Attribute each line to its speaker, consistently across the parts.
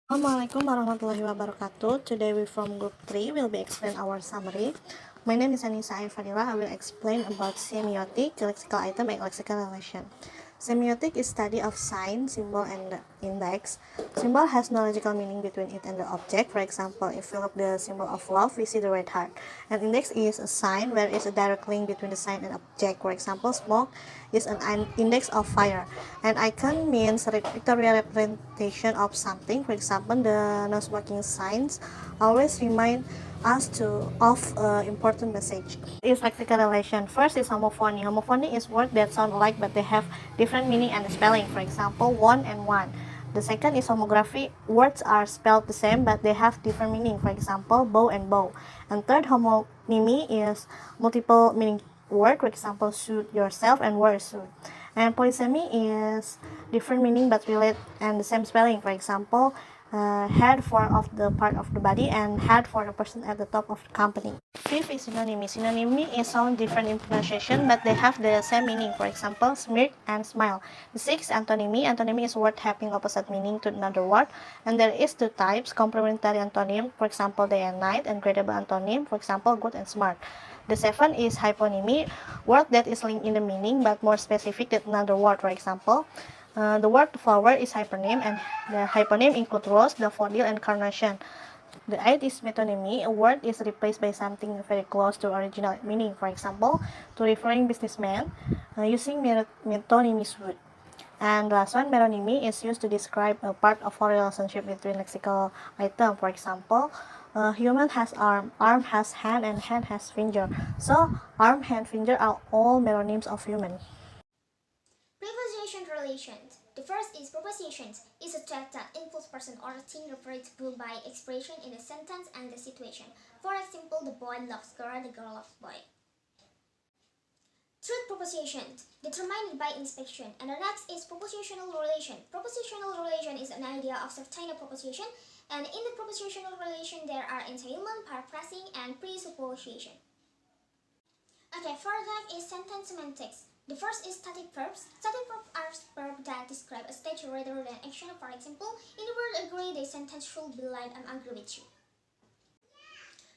Speaker 1: Assalamualaikum warahmatullahi wabarakatuh. Today we from group 3 will be explain our summary. My name is Annisa Ayu Fadhilah. I will explain about semiotic, lexical item, and lexical relation. Semiotic is study of sign, symbol, and index. Symbol has no logical meaning between it and the object. For example, if we look the symbol of love, we see the red heart. An index is a sign where is a direct link between the sign and object. For example, smoke is an index of fire. An icon means a pictorial representation of something. For example, the no smoking signs always remind us of important message. Is lexical relation. First is homophony. Homophony is words that sound alike but they have different meaning and spelling. For example, one and one. The second is homography. Words are spelled the same but they have different meaning. For example, bow and bow. And third, homonymy is multiple meaning word. For example, suit yourself and wear a suit. And polysemy is different meaning but relate and the same spelling. For example, head for of the part of the body and head for the person at the top of the company. Fifth is synonymy. Synonymy is sound different in pronunciation but they have the same meaning. For example, smirk and smile. The sixth, antonymy. Antonymy is word having opposite meaning to another word, and there is two types: complementary antonym, for example day and night, and gradable antonym, for example good and smart. The seventh is hyponymy, word that is linked in the meaning but more specific than another word. For example, the word flower is hypernym, and the hyponym include rose, daffodil, and carnation. The eighth is metonymy. A word is replaced by something very close to original meaning. For example, to referring businessman, using metonymy would. And the last one, meronymy, is used to describe a part of a relationship between lexical item. For example, human has arm has hand, and hand has finger. So, arm, hand, finger are all meronyms of human.
Speaker 2: Preposition relations. The first is prepositions, is a trait that includes person or thing referred to by expression in a sentence and the situation. For example, the boy loves girl, the girl loves boy. Truth propositions, determined by inspection. And the next is propositional relation. Propositional relation is an idea of certain proposition, and in the propositional relation there are entailment, paraphrasing, and presupposition. Okay, for that is sentence semantics. The first is static verbs. Static verbs are verbs that describe a state rather than action. For example, in the word agree, the sentence should be like I'm agree with you.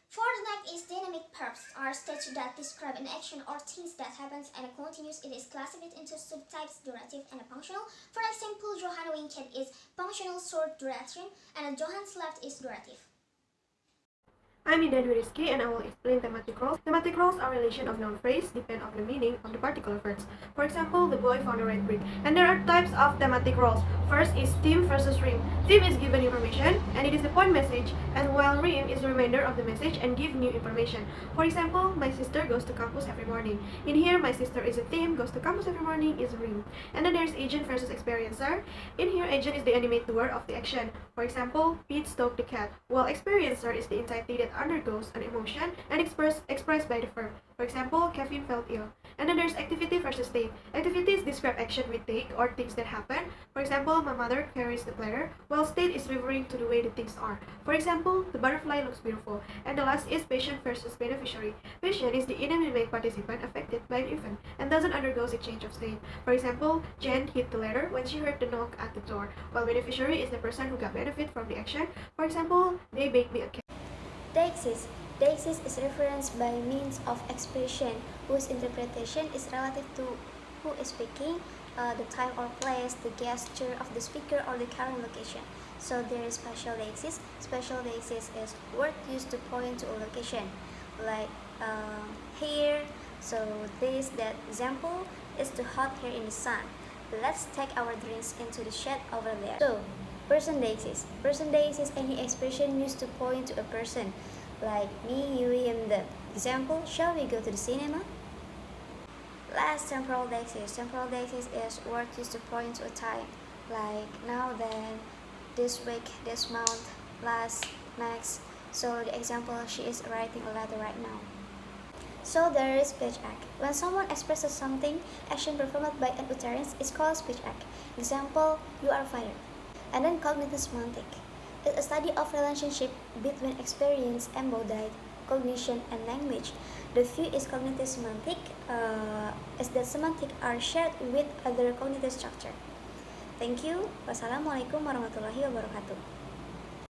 Speaker 2: For the next is dynamic verbs, are states that describe an action or things that happens and a continuous. It is classified into subtypes, durative and functional. For example, Johann winked is functional short duration and Johann slept is durative.
Speaker 3: I'm Indah Dwi Rizky and I will explain thematic roles. Thematic roles are relation of noun phrase depend on the meaning of the particular verbs. For example, the boy found the red brick. And there are types of thematic roles. First is theme versus rhyme. Theme is given information and it is the point message, and while rhyme is the remainder of the message and give new information. For example, my sister goes to campus every morning. In here, my sister is a theme, goes to campus every morning is a rhyme. And then there's agent versus experiencer. In here, agent is the animate doer of the action. For example, Pete stoked the cat, while experiencer is the entity that undergoes an emotion and expressed by the verb. For example, Kevin felt ill. And then there's activity versus state. Activities describe action we take or things that happen. For example, my mother carries the platter, while state is referring to the way the things are. For example, the butterfly looks beautiful. And the last is patient versus beneficiary. Patient is the inanimate participant affected by the event and doesn't undergo a change of state. For example, Jen hit the letter when she heard the knock at the door, while beneficiary is the person who got benefit from the action. For example, they baked me a cake.
Speaker 2: Deixis. Deixis is referenced by means of expression whose interpretation is relative to who is speaking, the time or place, the gesture of the speaker, or the current location. So there is spatial deixis. Spatial deixis is word used to point to a location, like here. So that example is too hot here in the sun. Let's take our drinks into the shed over there. So person deixis. Person deixis any expression used to point to a person, like me, you, and them. Example, shall we go to the cinema? Last, temporal deixis. Temporal deixis is word used to point to a time, like now, then, this week, this month, last, next. So the example, she is writing a letter right now. So there is speech act. When someone expresses something, action performed by an utterance is called speech act. Example, you are fired. And then cognitive semantic. It's a study of relationship between experience, embodied, cognition, and language. The view is cognitive semantic, as that semantic are shared with other cognitive structure. Thank you. Wassalamualaikum warahmatullahi wabarakatuh.